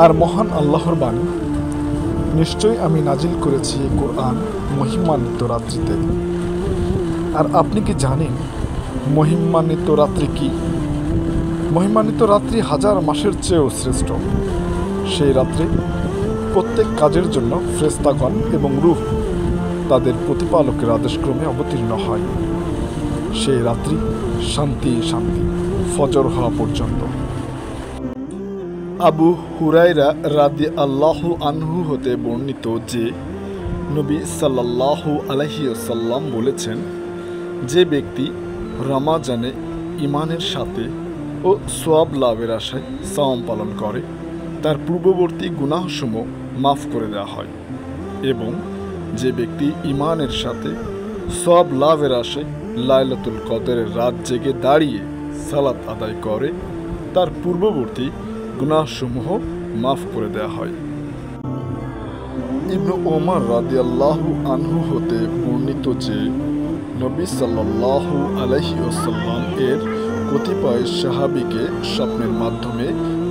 আর মহান আল্লাহর বাণী, নিশ্চয়ই আমি নাজিল করেছি এই কোরআন মহিমান্বিত রাত্রিতে। আর আপনি কি জানেন মহিমান্বিত রাত্রি কি? মহিমান্বিত রাত্রি হাজার মাসের চেয়েও শ্রেষ্ঠ। সেই রাত্রে প্রত্যেক কাজের জন্য ফেরেশতাগণ এবং রূহ তাদের প্রতিপালকের আদেশক্রমে অবতীর্ণ হয়। সেই রাত্রি শান্তি শান্তি ফজর হওয়া পর্যন্ত। আবু হুরায়রা রাদিয়াল্লাহু আনহু হতে বর্ণিত যে নবী সাল্লাল্লাহু আলাইহি ওয়াসাল্লাম বলেছেন, যে ব্যক্তি রমাজানে ঈমানের সাথে ও সওয়াব লাভের আশায় সাওম পালন করে, তার পূর্ববর্তী গুনাহসমূহ মাফ করে দেওয়া হয়। এবং যে ব্যক্তি ঈমানের সাথে সওয়াব লাভের আশায় লাইলাতুল কদরের রাত জেগে দাঁড়িয়ে সালাত আদায় করে, তার পূর্ববর্তী গুনাহসমূহ মাফ করে দেওয়া হয়। ইবনে ওমর রাদিয়াল্লাহু আনহু হতে বর্ণিত যে নবী সাল্লাল্লাহু আলাইহি ওয়াসাল্লাম এর কতিপয় সাহাবীকে স্বপ্নের মাধ্যমে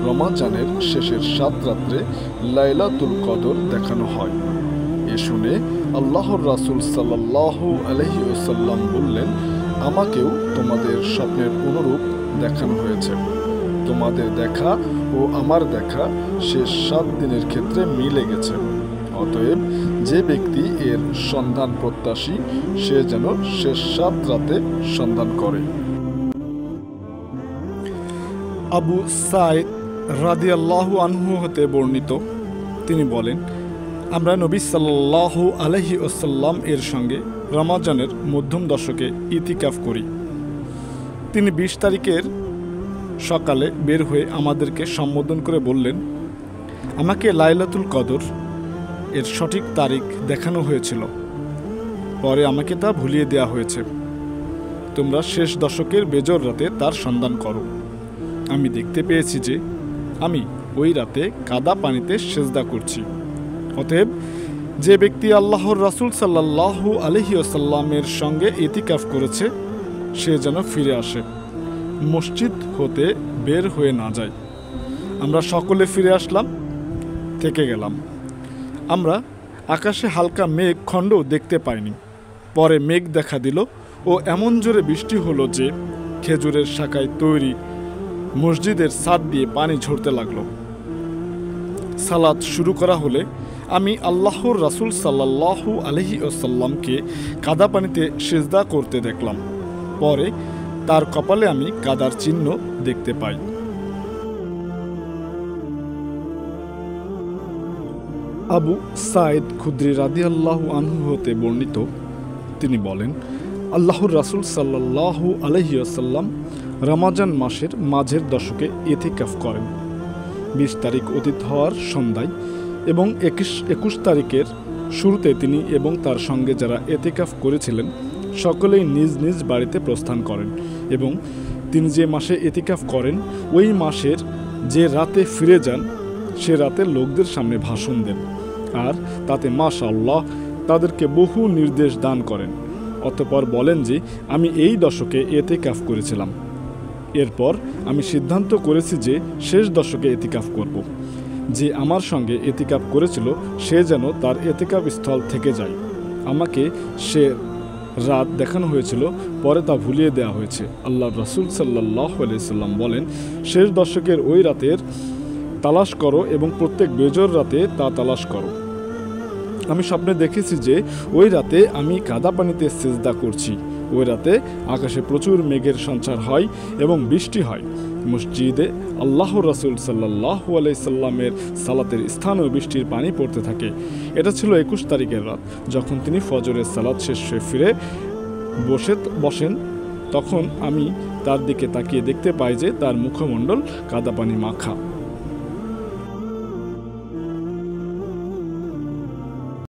রমাজানের শেষের 7 রাত্রে লাইলাতুল কদর দেখানো হয়। এ শুনে আল্লাহর রাসূল সাল্লাল্লাহু আলাইহি ওয়াসাল্লাম বললেন, আমাকেও তোমাদের স্বপ্নের অনুরূপ দেখানো হয়েছে। তোমাদের দেখা ও আমার দেখা শেষ 7 দিনের ক্ষেত্রে মিলে গেছে। অতএব যে ব্যক্তি এর সন্ধান প্রত্যাশী, সে যেন শেষ 7 রাতে সন্ধান করে। আবু সাঈদ রাদিয়াল্লাহু আনহু হতে বর্ণিত, তিনি বলেন, আমরা নবী সাল্লাল্লাহু আলাইহি ওয়াসাল্লাম এর সঙ্গে রমাজানের মধ্যম দশকে ইতিকাফ করি। তিনি 20 তারিখের সকালে বের হয়ে আমাদেরকে সম্বোধন করে বললেন, আমাকে লাইলাতুল কদর এর সঠিক তারিখ দেখানো হয়েছিল, পরে আমাকে তা ভুলিয়ে দেওয়া হয়েছে। তোমরা শেষ দশকের বেজর রাতে তার সন্ধান করো। আমি দেখতে পেয়েছি যে আমি ওই রাতে কাদা পানিতে সেজদা করছি। অতএব যে ব্যক্তি আল্লাহর রাসূল সাল্লাল্লাহু আলাইহি ওয়াসাল্লামের সঙ্গে ইতিকাফ করেছে, সে যেন ফিরে আসে, মসজিদ হতে বের হয়ে না যায়। আমরা সকলে ফিরে আসলাম, থেকে গেলাম। আমরা আকাশে হালকা মেঘ খণ্ড দেখতে পাইনি। পরে মেঘ দেখা দিল ও এমন জোরে বৃষ্টি হলো যে খেজুরের শাখায় তৈরি মসজিদের ছাদ দিয়ে পানি ঝরতে লাগলো। সালাত শুরু করা হলে আমি আল্লাহর রাসূল সাল্লাল্লাহু আলাইহি ওয়াসাল্লামকে কাদা পানিতে সিজদা করতে দেখলাম। পরে তার কপালে আমি কাদার চিহ্ন দেখতে পাই। আবু সাঈদ খুদরি রাদিয়াল্লাহু আনহু হতে বর্ণিত, তিনি বলেন, আল্লাহর রাসূল সাল্লাল্লাহু আলাইহি ওয়াসাল্লাম রমাজান মাসের মাঝের দশকে ইতিকাফ করেন। 20 তারিখ অতীত হওয়ার সন্ধ্যায় এবং 21 তারিখের শুরুতে তিনি এবং তার সঙ্গে যারা ইতিকাফ করেছিলেন সকলেই নিজ নিজ বাড়িতে প্রস্থান করেন। এবং তিনি যে মাসে ইতিকাফ করেন, ওই মাসের যে রাতে ফিরে যান, সে রাতে লোকদের সামনে ভাষণ দেন, আর তাতে মাশাআল্লাহ তাদেরকে বহু নির্দেশ দান করেন। অতঃপর বলেন যে আমি এই দশকে ইতিকাফ করেছিলাম। এরপর আমি সিদ্ধান্ত করেছি যে শেষ দশকে ইতিকাফ করব। যে আমার সঙ্গে ইতিকাফ করেছিল সে যেন তার ইতিকাফ স্থল থেকে যায়। আমাকে সে রাত দেখানো হয়েছিল, পরে তা ভুলিয়ে দেওয়া হয়েছে। আল্লাহর রাসূল সাল্লাল্লাহু আলাইহি সাল্লাম বলেন, শেষ দশকের ওই রাতের তালাশ করো এবং প্রত্যেক বেজর রাতে তা তালাশ করো। আমি স্বপ্নে দেখেছি যে ওই রাতে আমি কাদা পানিতে সিজদা করছি। ওই রাতে আকাশে প্রচুর মেঘের সঞ্চার হয় এবং বৃষ্টি হয়। মসজিদে আল্লাহর রাসূল সাল্লাল্লাহু আলাইহি সাল্লামের সালাতের স্থানেও বৃষ্টির পানি পড়তে থাকে। এটা ছিল 21 তারিখের রাত, যখন তিনি ফজরের সালাত শেষ হয়ে ফিরে বসেন। তখন আমি তার দিকে তাকিয়ে দেখতে পাই যে তার মুখমণ্ডল কাদা পানি মাখা।